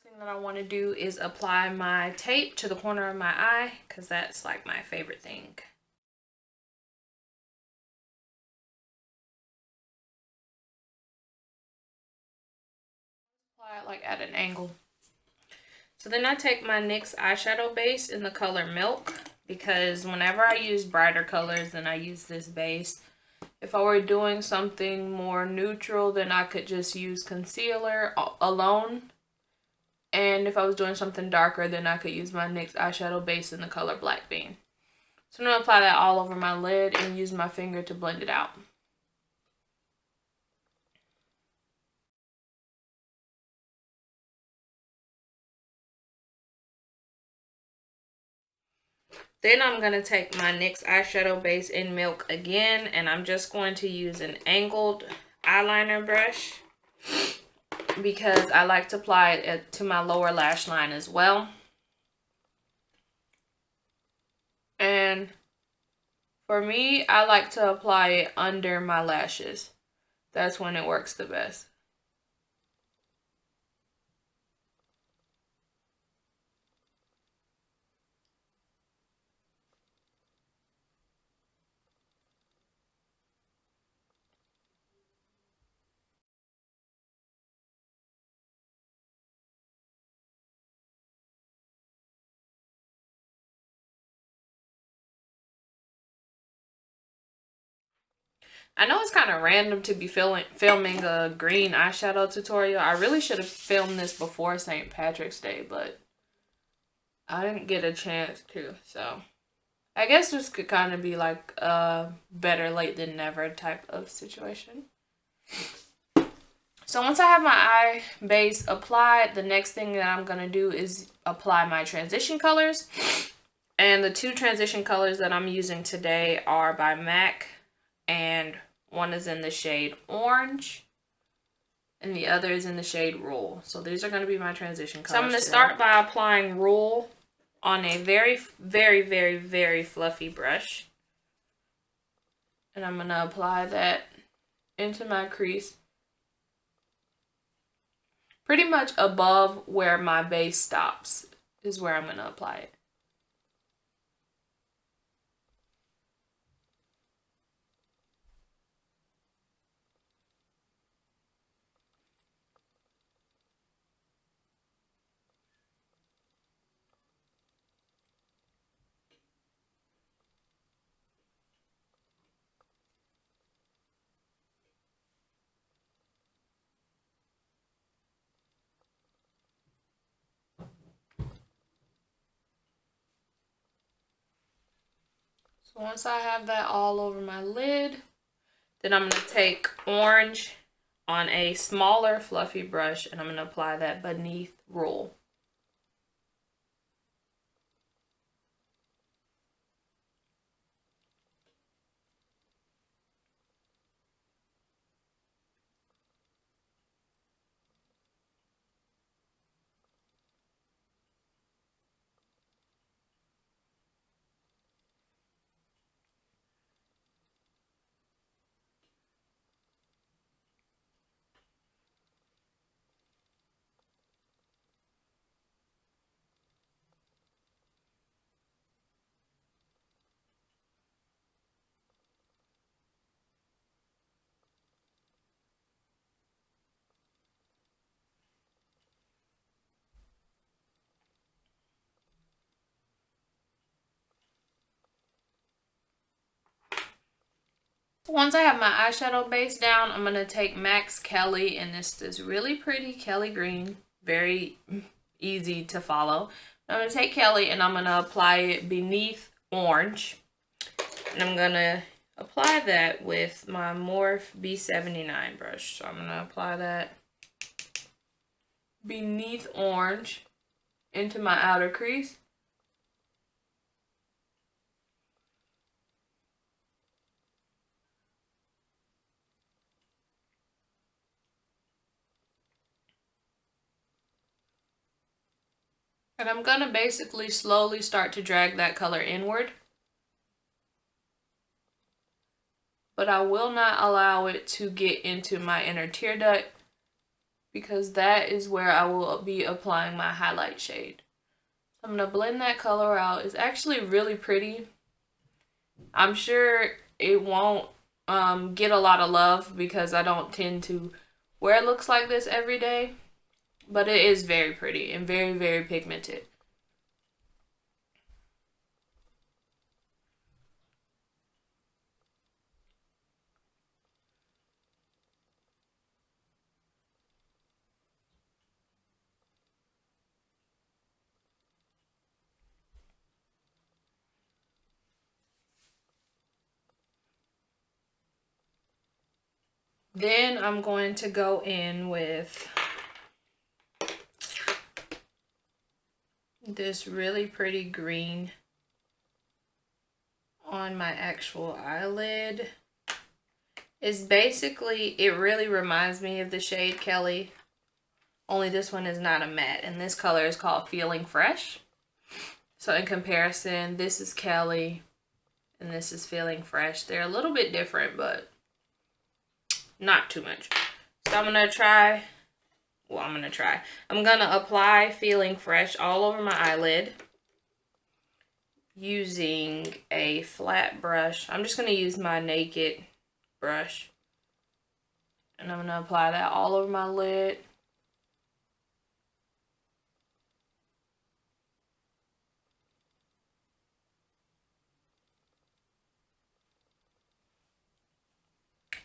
Thing that I want to do is apply my tape to the corner of my eye because that's like my favorite thing. Apply it like at an angle. So then I take my NYX eyeshadow base in the color Milk, because whenever I use brighter colors, then I use this base. If I were doing something more neutral, then I could just use concealer alone. And if I was doing something darker, then I could use my NYX eyeshadow base in the color Black Bean. So I'm going to apply that all over my lid and use my finger to blend it out. Then I'm going to take my NYX eyeshadow base in Milk again, and I'm just going to use an angled eyeliner brush because I like to apply it to my lower lash line as well. And for me, I like to apply it under my lashes. That's when it works the best. I know it's kind of random to be filming a green eyeshadow tutorial. I really should have filmed this before St. Patrick's Day, but I didn't get a chance to. So I guess this could kind of be like a better late than never type of situation. So once I have my eye base applied, the next thing that I'm going to do is apply my transition colors. And the two transition colors that I'm using today are by MAC, and one is in the shade Orange and the other is in the shade Roll. So these are going to be my transition colors. So I'm going to start by applying Roll on a very, very, very, very fluffy brush. And I'm going to apply that into my crease, pretty much above where my base stops is where I'm going to apply it. So once I have that all over my lid, then I'm going to take Orange on a smaller fluffy brush and I'm going to apply that beneath Roll. Once I have my eyeshadow base down, I'm going to take MAC's Kelly, and this really pretty Kelly green, very easy to follow. I'm going to take Kelly and I'm going to apply it beneath Orange. And I'm going to apply that with my Morphe B79 brush. So I'm going to apply that beneath Orange into my outer crease. And I'm going to basically slowly start to drag that color inward. But I will not allow it to get into my inner tear duct because that is where I will be applying my highlight shade. I'm going to blend that color out. It's actually really pretty. I'm sure it won't get a lot of love because I don't tend to wear looks like this every day, but it is very pretty and very, very pigmented. Then I'm going to go in with this really pretty green on my actual eyelid. It's basically, it really reminds me of the shade Kelly, only this one is not a matte, and this color is called Feeling Fresh. So in comparison, this is Kelly and this is Feeling Fresh. They're a little bit different, but not too much. So I'm gonna apply Feeling Fresh all over my eyelid using a flat brush. I'm just gonna use my Naked brush, and I'm gonna apply that all over my lid.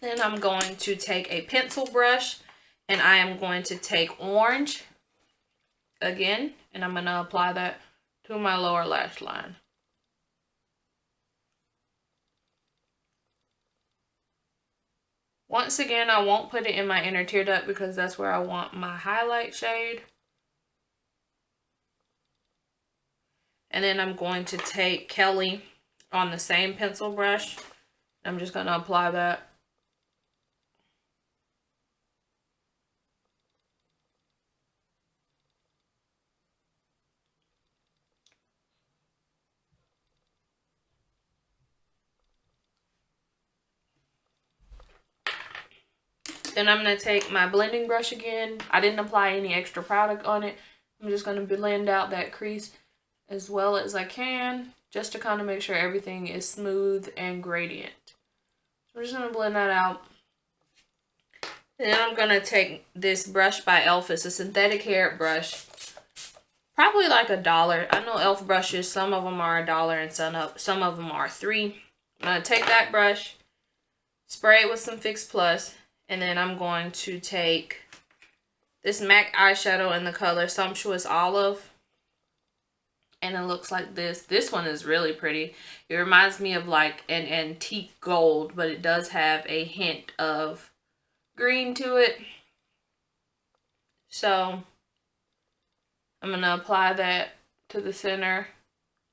Then I'm going to take a pencil brush, and I am going to take orange again, and I'm going to apply that to my lower lash line. Once again, I won't put it in my inner tear duct because that's where I want my highlight shade. And then I'm going to take Kelly on the same pencil brush. I'm just going to apply that. Then I'm going to take my blending brush again. I didn't apply any extra product on it. I'm just going to blend out that crease as well as I can, just to kind of make sure everything is smooth and gradient. So I'm just going to blend that out. And then I'm going to take this brush by e.l.f. It's a synthetic hair brush. Probably like $1. I know e.l.f. brushes, some of them are $1 and some of them are $3. I'm going to take that brush, spray it with some Fix Plus, and then I'm going to take this MAC eyeshadow in the color Sumptuous Olive. And it looks like this. This one is really pretty. It reminds me of like an antique gold, but it does have a hint of green to it. So I'm going to apply that to the center,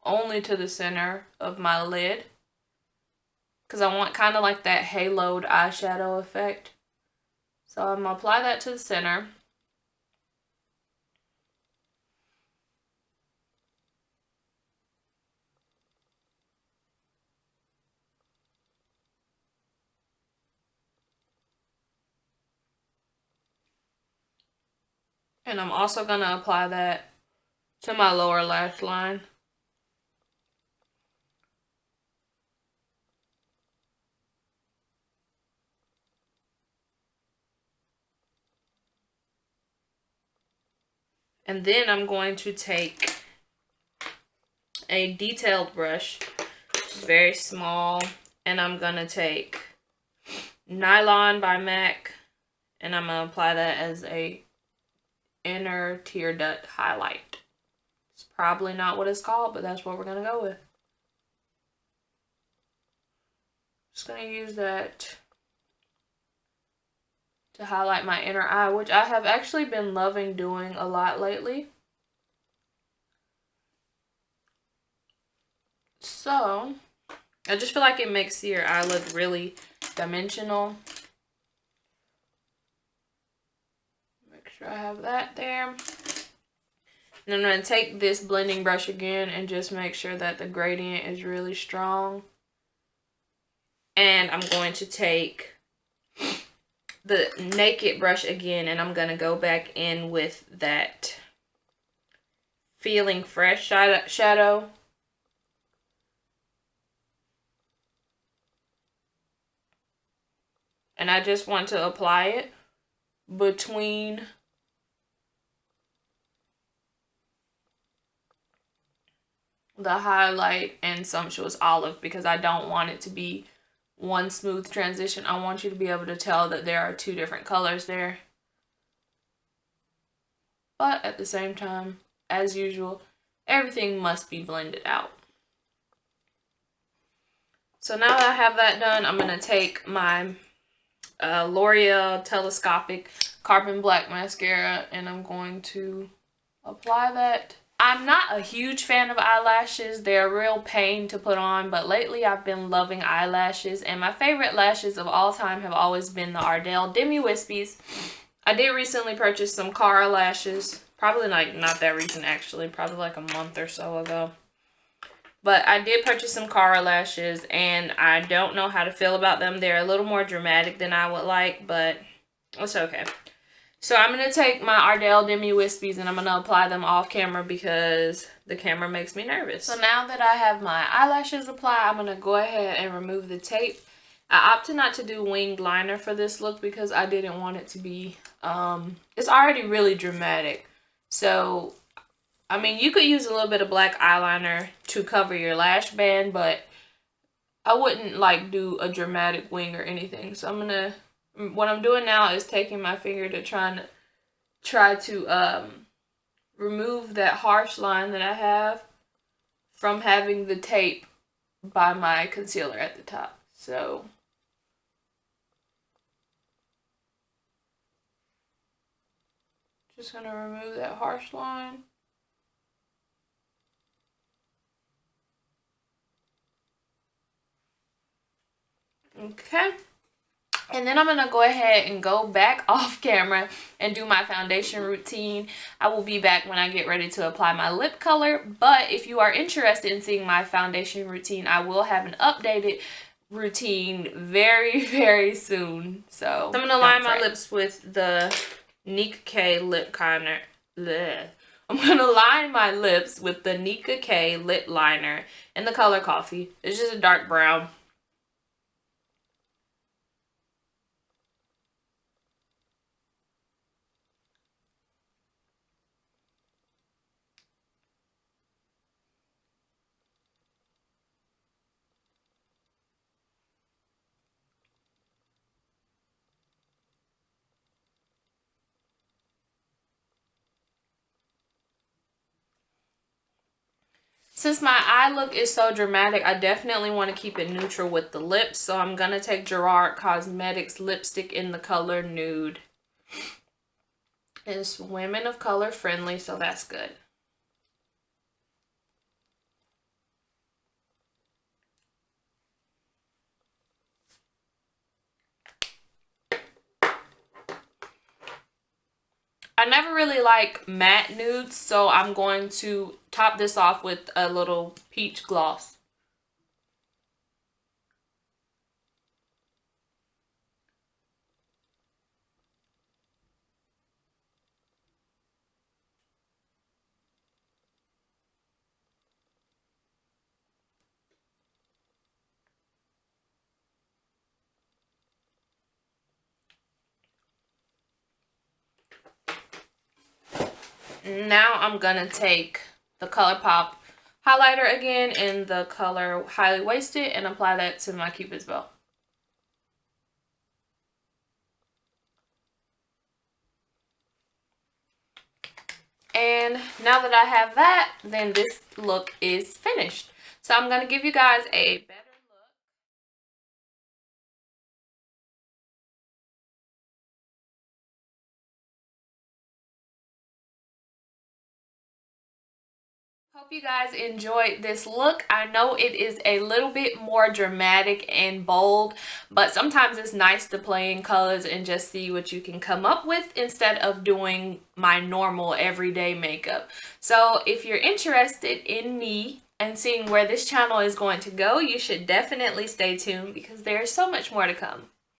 only to the center of my lid, because I want kind of like that haloed eyeshadow effect. So I'm going to apply that to the center. And I'm also going to apply that to my lower lash line. And then I'm going to take a detailed brush, which is very small, and I'm going to take Nylon by MAC, and I'm going to apply that as a inner tear duct highlight. It's probably not what it's called, but that's what we're going to go with. Just going to use that to highlight my inner eye, which I have actually been loving doing a lot lately. So, I just feel like it makes your eye look really dimensional. Make sure I have that there. And I'm going to take this blending brush again and just make sure that the gradient is really strong. And I'm going to take the Naked brush again, and I'm going to go back in with that Feeling Fresh shadow. And I just want to apply it between the highlight and Sumptuous Olive, because I don't want it to be one smooth transition. I want you to be able to tell that there are two different colors there. But at the same time, as usual, everything must be blended out. So now that I have that done, I'm going to take my L'Oreal Telescopic Carbon Black Mascara, and I'm going to apply that. I'm not a huge fan of eyelashes. They're a real pain to put on, but lately I've been loving eyelashes, and my favorite lashes of all time have always been the Ardell Demi Wispies. I did recently purchase some Cara lashes, probably like not that recent actually, probably like a month or so ago. But I did purchase some Cara lashes, and I don't know how to feel about them. They're a little more dramatic than I would like, but it's okay. So I'm going to take my Ardell Demi Wispies, and I'm going to apply them off camera because the camera makes me nervous. So now that I have my eyelashes applied, I'm going to go ahead and remove the tape. I opted not to do winged liner for this look because I didn't want it to be, it's already really dramatic. So, I mean, you could use a little bit of black eyeliner to cover your lash band, but I wouldn't like do a dramatic wing or anything. So I'm going to, what I'm doing now is taking my finger to try to remove that harsh line that I have from having the tape by my concealer at the top. So just gonna remove that harsh line. Okay. And then I'm going to go ahead and go back off camera and do my foundation routine. I will be back when I get ready to apply my lip color. But if you are interested in seeing my foundation routine, I will have an updated routine very, very soon. So I'm going to line my lips with the Nika K lip liner. I'm going to line my lips with the Nika K lip liner in the color Coffee. It's just a dark brown. Since my eye look is so dramatic, I definitely want to keep it neutral with the lips. So I'm going to take Gerard Cosmetics lipstick in the color Nude. It's women of color friendly, so that's good. I never really like matte nudes, so I'm going to top this off with a little peach gloss. Now I'm gonna take the ColourPop highlighter again in the color Highly Wasted and apply that to my Cupid's bow. And now that I have that, then this look is finished. So I'm gonna give you guys a better Hope you guys enjoyed this look. I know it is a little bit more dramatic and bold, but sometimes it's nice to play in colors and just see what you can come up with instead of doing my normal everyday makeup. So if you're interested in me and seeing where this channel is going to go, you should definitely stay tuned because there's so much more to come.